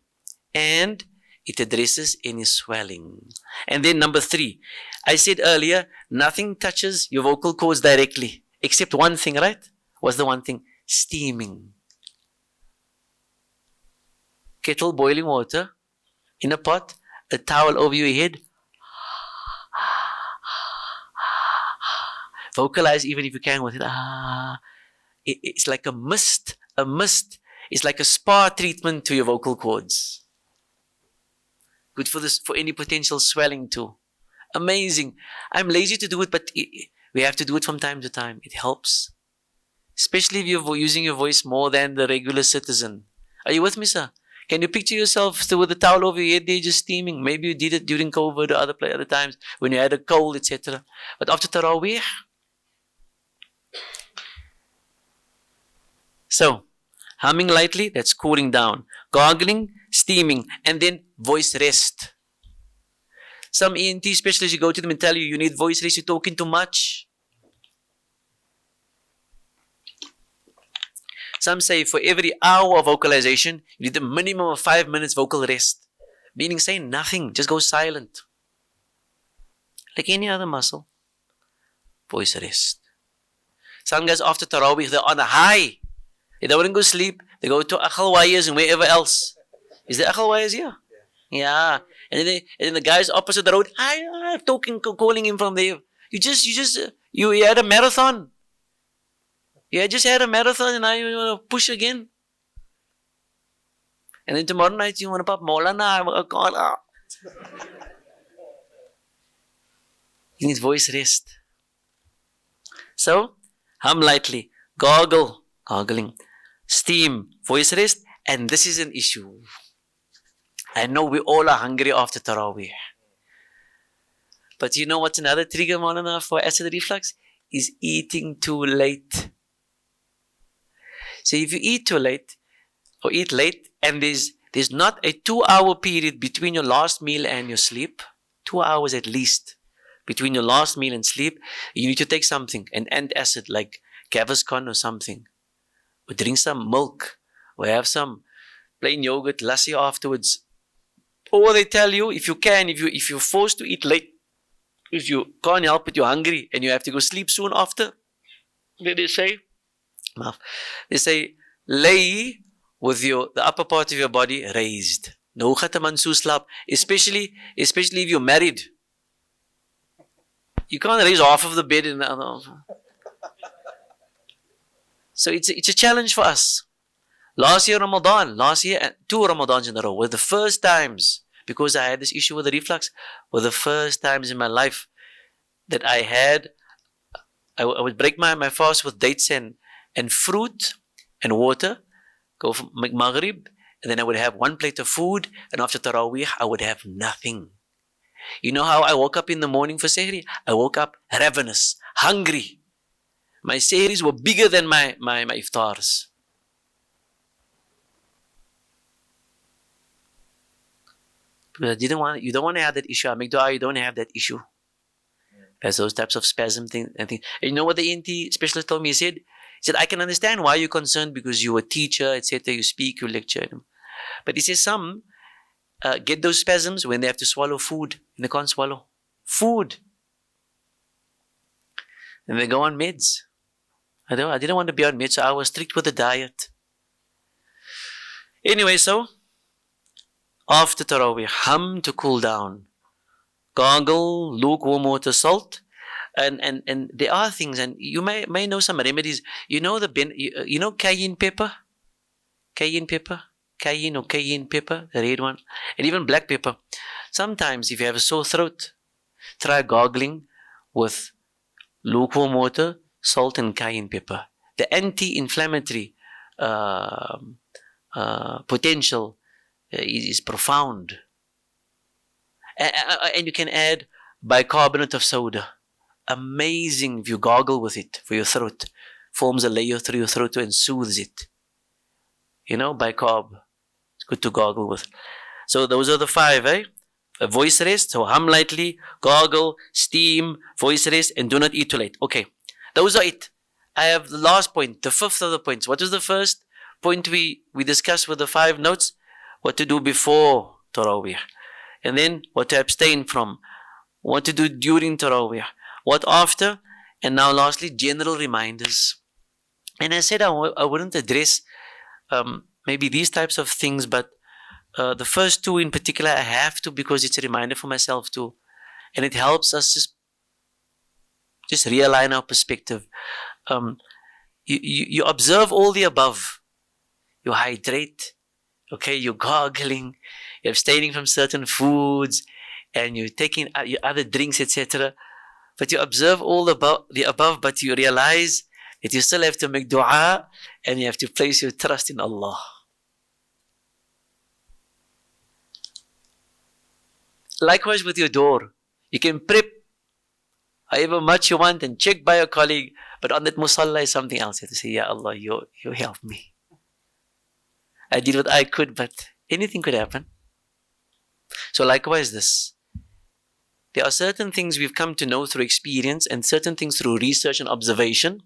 And it addresses any swelling. And then number 3. I said earlier, nothing touches your vocal cords directly. Except one thing, right? What's the one thing? Steaming. Kettle, boiling water, in a pot, a towel over your head. Vocalize even if you can with it. It's like a mist. A mist. It's like a spa treatment to your vocal cords. Good for any potential swelling too. Amazing. I'm lazy to do it, but we have to do it from time to time. It helps. Especially if you're using your voice more than the regular citizen. Are you with me, sir? Can you picture yourself still with the towel over your head there just steaming? Maybe you did it during COVID or other times when you had a cold, etc. But after Taraweeh, so humming lightly, that's cooling down. Gargling, steaming, and then voice rest. Some ENT specialists, you go to them and tell you need voice rest, you're talking too much. Some say for every hour of vocalization, you need a minimum of 5 minutes vocal rest. Meaning say nothing, just go silent. Like any other muscle. Voice rest. Some guys after Taraweeh, they're on a high. They don't want to go sleep. They go to Akhalwayas and wherever else. Is there Akhalwayas here? Yeah. And then the guys opposite the road, hi, talking, calling him from there. You had a marathon. You just had a marathon and now you want to push again. And then tomorrow night you want to pop Maulana. You need voice rest. So, hum lightly, gargling, steam, voice rest, and this is an issue. I know we all are hungry after Taraweeh. But you know what's another trigger, Maulana, for acid reflux? Is eating too late. So if you eat too late, or eat late, and there's not a 2-hour period between your last meal and your sleep, 2 hours at least, between your last meal and sleep, you need to take something, an antacid like Gaviscon or something. Or drink some milk, or have some plain yogurt, lassi afterwards. Or they tell you, if you're forced to eat late, if you can't help it, you're hungry, and you have to go sleep soon after, they say, lay with the upper part of your body raised. No khatamansu slap, especially if you're married. You can't raise half of the bed in the other. So it's a challenge for us. Last year 2 Ramadans in a row were the first times, because I had this issue with the reflux, were the first times in my life that I would break my fast with dates and fruit and water, go for Maghrib, and then I would have 1 plate of food, and after Taraweeh, I would have nothing. You know how I woke up in the morning for Sehri? I woke up ravenous, hungry. My Sehris were bigger than my iftars. because you don't want to have that issue. I make dua, you don't have that issue. There's those types of spasm things and things. And you know what the ENT specialist told me? He said, I can understand why you're concerned because you're a teacher, etc. You speak, you lecture. But he says some get those spasms when they have to swallow food and they can't swallow food. And they go on meds. I didn't want to be on meds, so I was strict with the diet. Anyway, so after Taraweeh, hum to cool down. Gargle, lukewarm water, salt. And there are things, and you may know some remedies. You know you know cayenne pepper? Cayenne pepper? Cayenne or cayenne pepper, the red one. And even black pepper. Sometimes if you have a sore throat, try gargling with lukewarm water, salt and cayenne pepper. The anti-inflammatory potential is profound. And you can add bicarbonate of soda. Amazing if you gargle with it for your throat. Forms a layer through your throat and soothes it. You know, bicarb. It's good to gargle with. So those are the 5, eh? A voice rest, so hum lightly, gargle, steam, voice rest, and do not eat too late. Okay, those are it. I have the last point, the 5th of the points. What was the first point we discussed with the 5 notes? What to do before Taraweeh. And then what to abstain from. What to do during Taraweeh. What after. And now lastly, general reminders. And I said I wouldn't address maybe these types of things, but the first 2 in particular I have to, because it's a reminder for myself too. And it helps us just realign our perspective. You observe all the above. You hydrate. Okay, you're gargling, you're abstaining from certain foods, and you're taking your other drinks, etc. But you observe all the above, but you realize that you still have to make dua and you have to place your trust in Allah. Likewise with your door. You can prep however much you want and check by your colleague, but on that musalla is something else. You have to say, Ya Allah, you help me. I did what I could, but anything could happen. So likewise this. There are certain things we've come to know through experience and certain things through research and observation.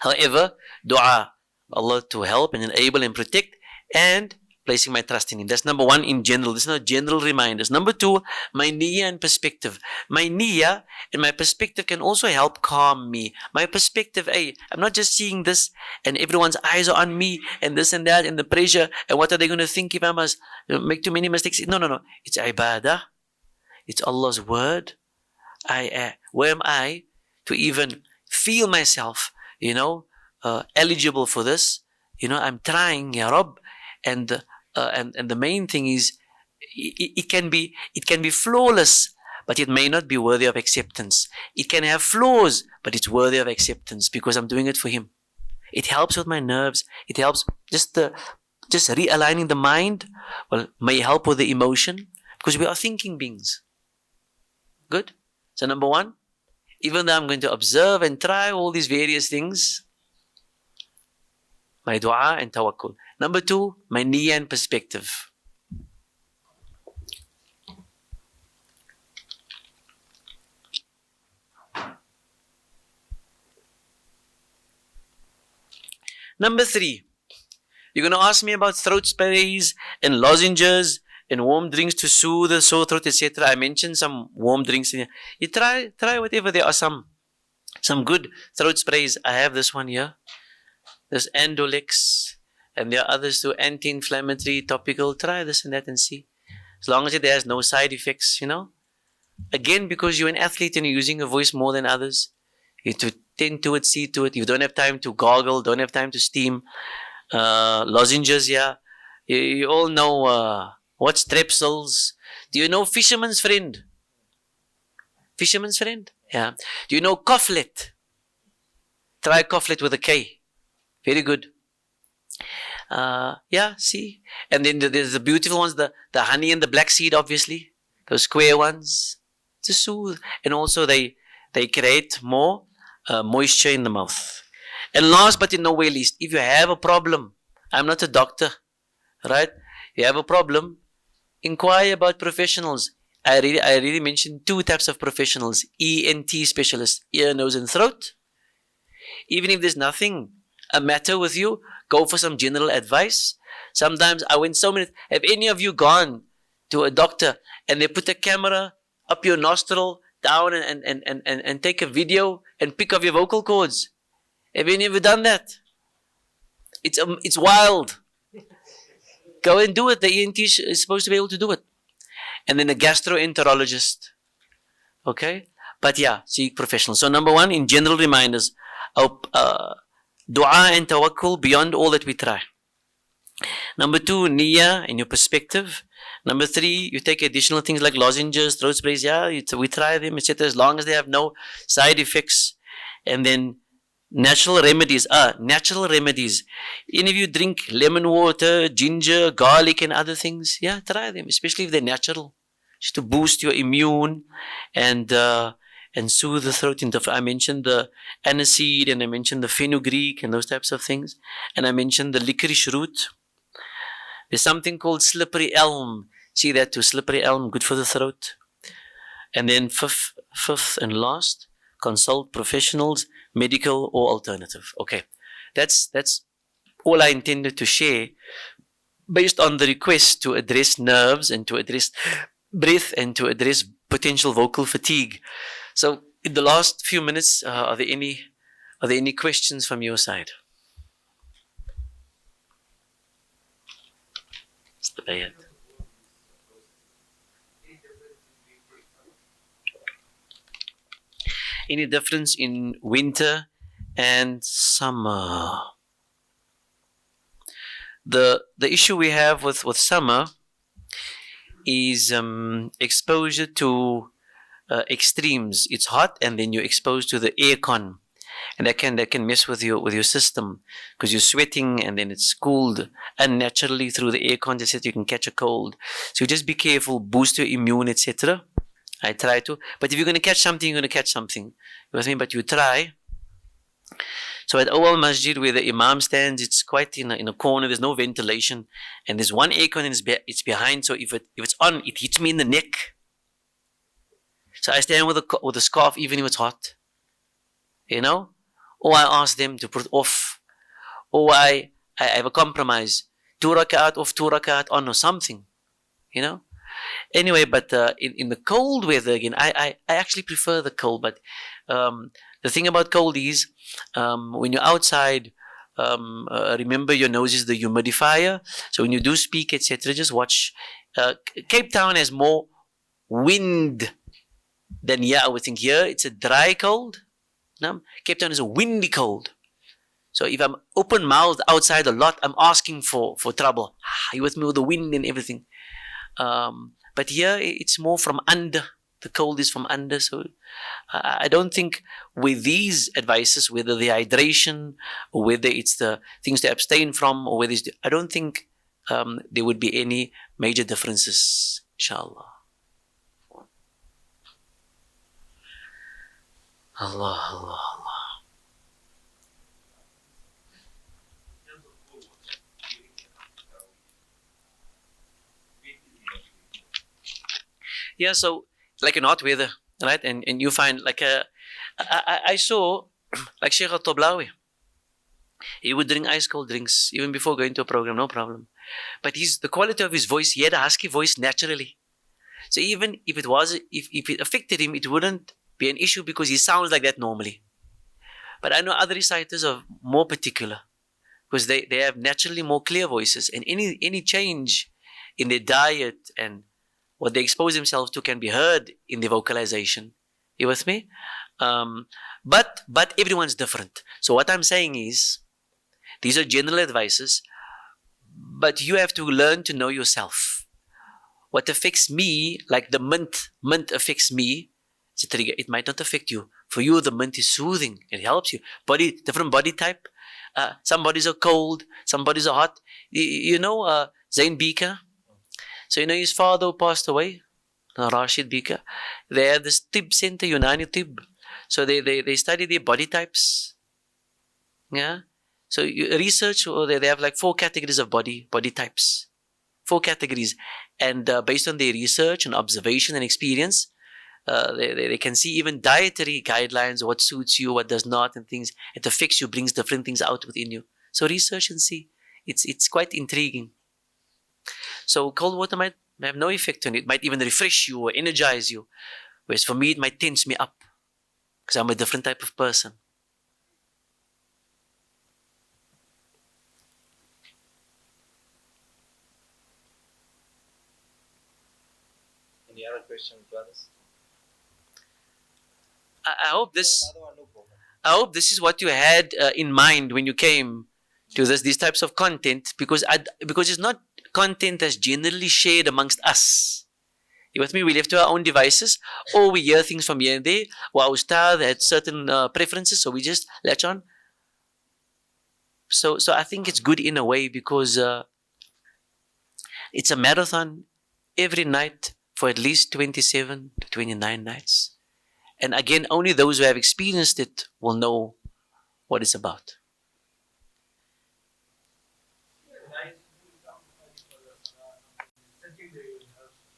However, dua, Allah to help and enable and protect, and placing my trust in Him. That's number 1 in general. This is not general reminders. Number 2, my niyyah and perspective. My niyyah and my perspective can also help calm me. My perspective, I'm not just seeing this and everyone's eyes are on me and this and that and the pressure and what are they going to think if I must make too many mistakes. No. It's ibadah. It's Allah's word. Where am I to even feel myself, eligible for this? I'm trying, Ya Rabb. And the main thing is, it can be flawless, but it may not be worthy of acceptance. It can have flaws, but it's worthy of acceptance because I'm doing it for Him. It helps with my nerves. It helps just realigning the mind. Well, may help with the emotion because we are thinking beings. Good. So number 1, even though I'm going to observe and try all these various things, my dua and tawakkul. Number 2, my niyyah and perspective. Number 3, you're going to ask me about throat sprays and lozenges and warm drinks to soothe the sore throat, etc. I mentioned some warm drinks in here. You try whatever. There are some good throat sprays. I have this one here. There's Andolex, and there are others too, anti-inflammatory, topical. Try this and that and see. As long as it has no side effects, Again, because you're an athlete and you're using your voice more than others, you have to tend to it, see to it. You don't have time to gargle, don't have time to steam. Lozenges, yeah. You all know what's strepsils. Do you know fisherman's friend? Fisherman's friend? Yeah. Do you know coughlette? Try coughlette with a K. Very good. See. And then there's the beautiful ones, the honey and the black seed, obviously. Those square ones. To soothe. And also they create more moisture in the mouth. And last but in no way least, if you have a problem, I'm not a doctor, right? You have a problem, inquire about professionals. I really mentioned two types of professionals: ENT specialists, ear, nose, and throat. Even if there's nothing a matter with you, go for some general advice. Sometimes I went so many. Have any of you gone to a doctor and they put a camera up your nostril, down, and take a video and pick up your vocal cords? Have any of you done that? It's wild. Go and do it. The ENT is supposed to be able to do it. And then a gastroenterologist. Okay? But yeah, seek professionals. So number one, in general reminders, dua and tawakkul beyond all that we try. Number two, niyyah and your perspective. Number three, you take additional things like lozenges, throat sprays. Yeah, we try them, etc. As long as they have no side effects. And then natural remedies. Natural remedies. Any of you drink lemon water, ginger, garlic, and other things? Yeah, try them, especially if they're natural, just to boost your immune and soothe the throat. I mentioned the aniseed, and I mentioned the fenugreek and those types of things, and I mentioned the licorice root. There's something called slippery elm. See that too, slippery elm, good for the throat. And then fifth and last, consult professionals, medical or alternative. Okay, that's all I intended to share based on the request to address nerves and to address breath and to address potential vocal fatigue. So in the last few minutes, are there any questions from your side? Any difference in winter and summer? The issue we have with summer is exposure to extremes. It's hot, and then you're exposed to the aircon, and that can mess with your system because you're sweating, and then it's cooled unnaturally through the aircon, etc. You can catch a cold. So just be careful, boost your immune, etc. I try to, but if you're going to catch something, you're going to catch something. You know what I mean? But you try. So at Awal Masjid, where the Imam stands, it's quite in a corner. There's no ventilation, and there's one aircon, and it's behind. So if it's on, it hits me in the neck. So I stand with a scarf, even if it's hot. You know, or I ask them to put it off, or I have a compromise: 2 rakat off, 2 rakat on, or something. You know. Anyway, but in the cold weather again, I actually prefer the cold. But the thing about cold is, when you're outside, remember your nose is the humidifier. So when you do speak, etc., just watch. Cape Town has more wind than here. I would think here it's a dry cold. No? Cape Town is a windy cold. So if I'm open-mouthed outside a lot, I'm asking for trouble. Are you with me with the wind and everything? But here it's more from under. The cold is from under. So I don't think with these advices, whether the hydration or whether it's the things to abstain from, or whether I don't think there would be any major differences, inshallah. Allah, Allah, Allah. Yeah, so like in hot weather, right? And you find like I saw like Sheikh Al-Toblawi. He would drink ice cold drinks even before going to a program, no problem. But the quality of his voice, he had a husky voice naturally. So even if it affected him, it wouldn't be an issue because he sounds like that normally. But I know other reciters are more particular because they have naturally more clear voices, and any change in their diet and what they expose themselves to can be heard in the vocalization. You with me? But everyone's different. So what I'm saying is, these are general advices, but you have to learn to know yourself. What affects me, like the mint affects me, it's a trigger. It might not affect you. For you, the mint is soothing. It helps you. Different body type. Some bodies are cold. Some bodies are hot. You know Zain Bika? So, you know, his father passed away, Rashid Bika. They have this Tib center, Unani Tib. So they study their body types. Yeah. So you research, or they have like 4 categories of body types. 4 categories. And based on their research and observation and experience, they can see even dietary guidelines, what suits you, what does not, and things. It affects you, brings different things out within you. So research and see. It's quite intriguing. So cold water might have no effect on it. It might even refresh you or energize you. Whereas for me, it might tense me up because I'm a different type of person. Any other questions, brothers? I hope this is what you had in mind when you came to these types of content, because it's not content that's generally shared amongst us. You with me? We left to our own devices, or we hear things from here and there, or our ustad had certain preferences, so we just latch on. So I think it's good in a way, because it's a marathon every night for at least 27 to 29 nights. And again, only those who have experienced it will know what it's about.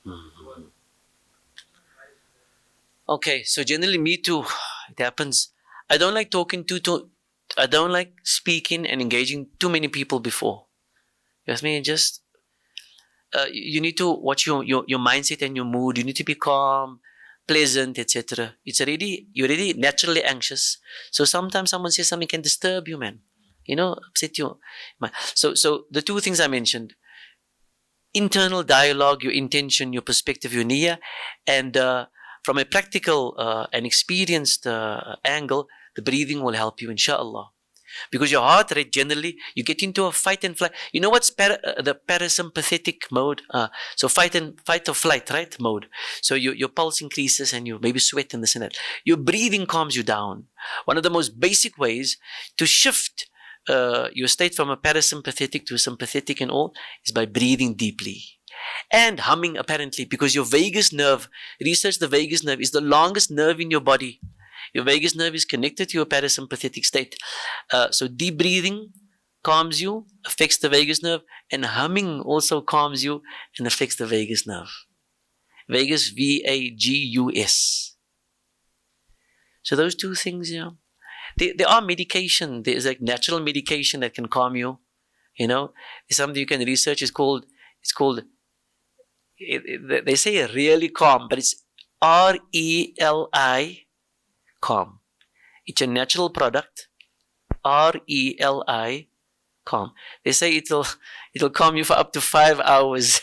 Mm-hmm. Okay, so generally me too, it happens. I don't like talking I don't like speaking and engaging too many people before. You know what I mean? Just, you need to watch your mindset and your mood. You need to be calm, pleasant, etc. You're already naturally anxious. So sometimes someone says something can disturb you, man. Upset you. So the 2 things I mentioned: internal dialogue, your intention, your perspective, your niyyah, and from a practical and experienced angle, the breathing will help you, inshallah. Because your heart rate, generally, you get into a fight and flight. You know what's the parasympathetic mode? So fight or flight, right? Mode. So your pulse increases and you maybe sweat and this and that. Your breathing calms you down. One of the most basic ways to shift your state from a parasympathetic to a sympathetic and all is by breathing deeply. And humming, apparently, because your vagus nerve, research the vagus nerve, is the longest nerve in your body. Your vagus nerve is connected to your parasympathetic state. So deep breathing calms you, affects the vagus nerve, and humming also calms you and affects the vagus nerve. Vagus, V-A-G-U-S. So those 2 things, there are medication. There's like natural medication that can calm you. It's something you can research. It's called, they say really calm, but it's R-E-L-I, calm. It's a natural product. R-E-L-I, calm. They say it'll calm you for up to 5 hours.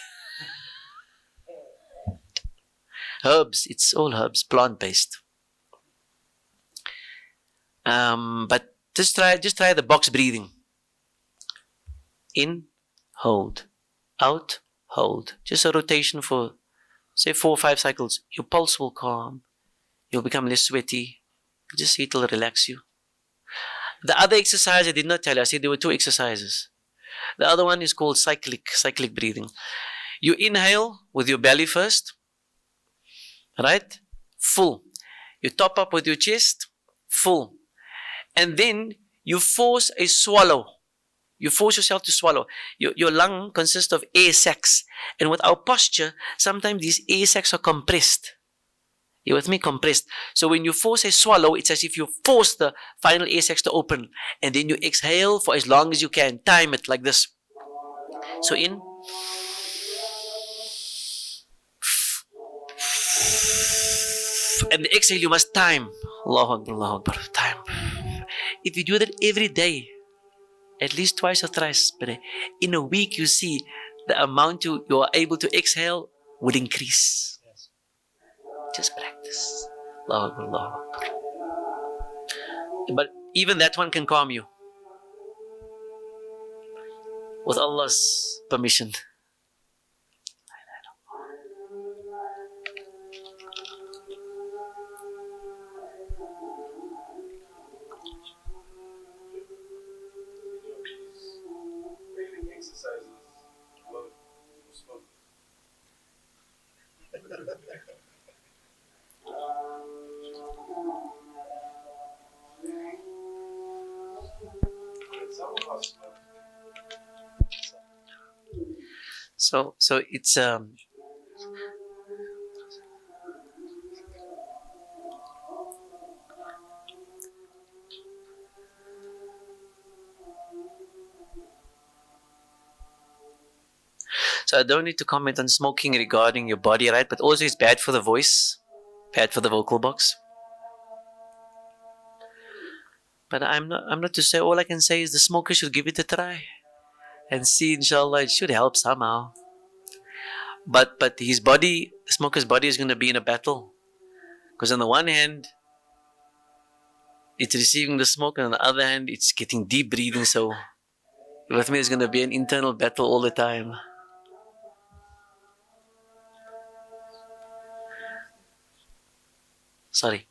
Herbs. It's all herbs, plant-based. But just try the box breathing. In, hold. Out, hold. Just a rotation for, say, 4 or 5 cycles. Your pulse will calm. You'll become less sweaty. Just it'll relax you. The other exercise I did not tell you. I said there were 2 exercises. The other one is called cyclic breathing. You inhale with your belly first, right? Full. You top up with your chest, full. And then you force a swallow. You force yourself to swallow. Your lung consists of air sacs. And with our posture, sometimes these air sacs are compressed. You with me? Compressed. So when you force a swallow, it's as if you force the final air sacs to open. And then you exhale for as long as you can. Time it like this. So in. And the exhale you must time. Allahu Akbar, Allahu Akbar. Time. If you do that every day, at least twice or thrice per day, in a week you see the amount you are able to exhale would increase. Yes. Just practice. Allahu Akbar, Allahu Akbar. But even that one can calm you. With Allah's permission. So it's so I don't need to comment on smoking regarding your body, right? But also it's bad for the voice, bad for the vocal box. But I'm not to say. All I can say is the smoker should give it a try and see. Inshallah, it should help somehow. But his body, the smoker's body, is going to be in a battle because on the one hand it's receiving the smoke, and on the other hand it's getting deep breathing. So with me, it's going to be an internal battle all the time. Sorry.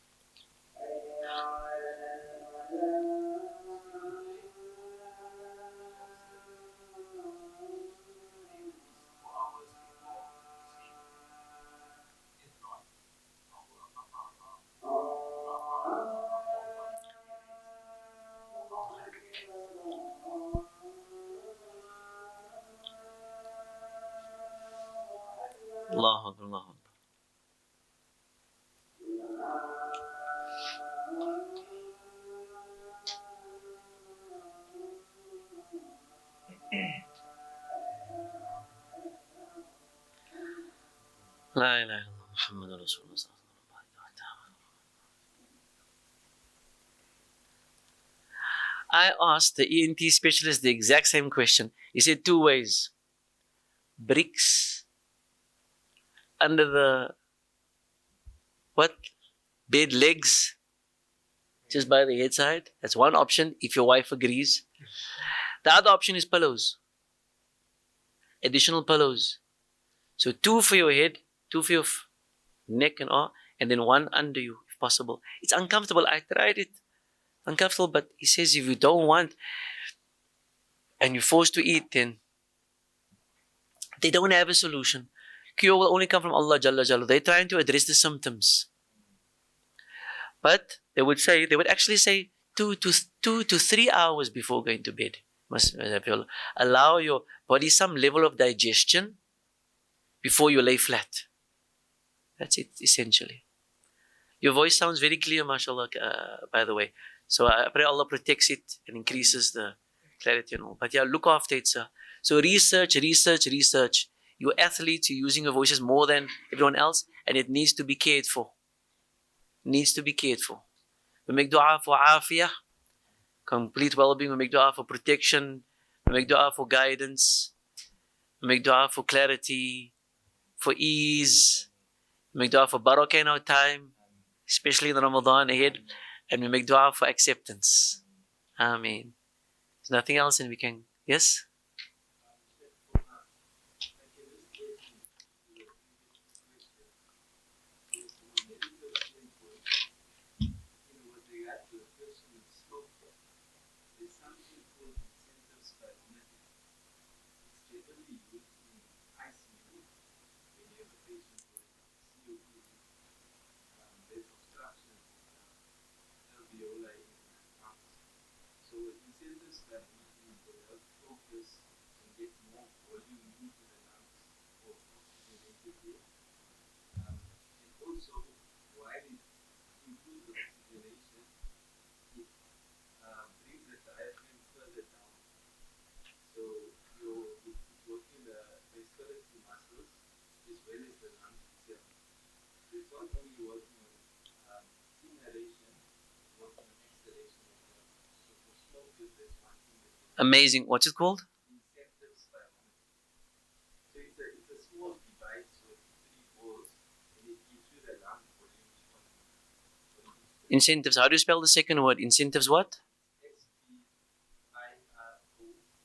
Allahu Akbar, Allahu Akbar. La ilaha illallah Muhammadur Rasulullah. I asked the ENT specialist the exact same question. He said two ways. Bricks under the what? Bed legs, just by the head side. That's one option if your wife agrees. The other option is pillows. Additional pillows. So two for your head, two for your neck and arm, and then one under you if possible. It's uncomfortable. I tried it. Uncomfortable, but he says if you don't want and you're forced to eat, then they don't have a solution. Cure will only come from Allah Jalla Jalla. They're trying to address the symptoms. But they would actually say 2 to 3 hours before going to bed. Must allow your body some level of digestion before you lay flat. That's it, essentially. Your voice sounds very clear, mashallah, by the way. So I pray Allah protects it and increases the clarity and all. But yeah, look after it, sir. So research. Your athletes, you're using your voices more than everyone else, and it needs to be cared for. Needs to be cared for. We make dua for afiyah, complete well-being. We make dua for protection. We make dua for guidance. We make dua for clarity, for ease. We make dua for barakah in our time, especially in the Ramadan ahead. And we make dua for acceptance. Ameen. There's nothing else, and we can. Yes? Amazing. What's it called? Incentives. How do you spell the second word? Incentives what?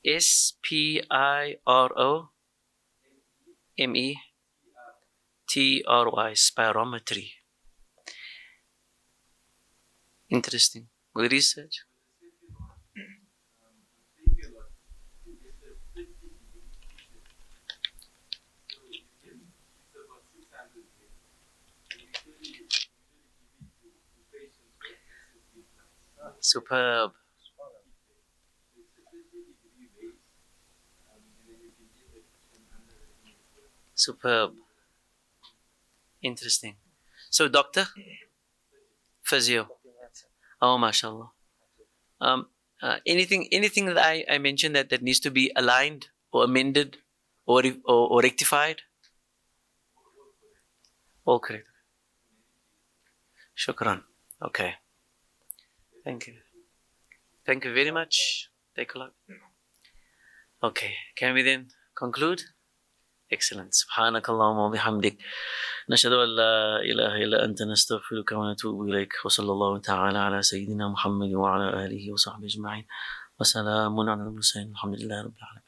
Spirometry. Spirometry. Interesting. Good research. Superb. Superb. Interesting. So, doctor? Physio. Oh, mashallah. Anything that I mentioned that needs to be aligned or amended or rectified? All correct. Shukran. Okay. Thank you. Thank you very much. Take a look. Okay. Can we then conclude? Excellent. سبحانك اللهم وبحمدك نشهد أن لا إله إلا أنت نستغفرك ونتوب إليك وصلى الله تعالى على سيدنا محمد وعلى آله وصحبه أجمعين وسلام على المرسلين الحمد لله رب العالمين.